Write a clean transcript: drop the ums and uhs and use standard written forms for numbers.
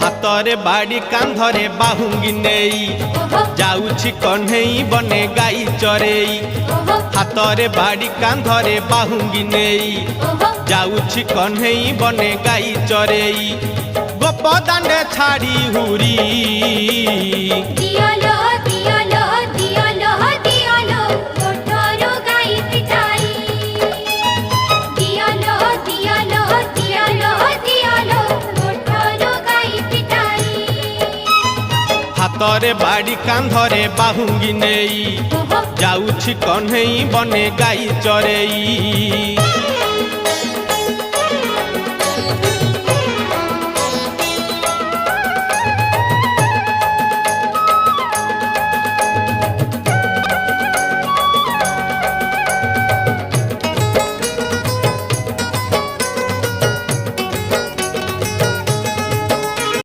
हातरे बाड़ी कांधरे बाहुंगी नेई जाउछि कन्हई बने गाई चरेई। हातरे बाड़ी कांधरे बाहुंगी नेई जाउछि कन्हई बने गाई चरेई। गोप दांडे छाड़ी हुरी दियालो दियालो दियालो दियालो गोठरो गाई पिटाई। दियालो दियालो दियालो दियालो गोठरो गाई पिटाई। हातरे बाड़ी कांधरे बाहुंगी नेई जाउछि कन्हई बने गाई चरेई।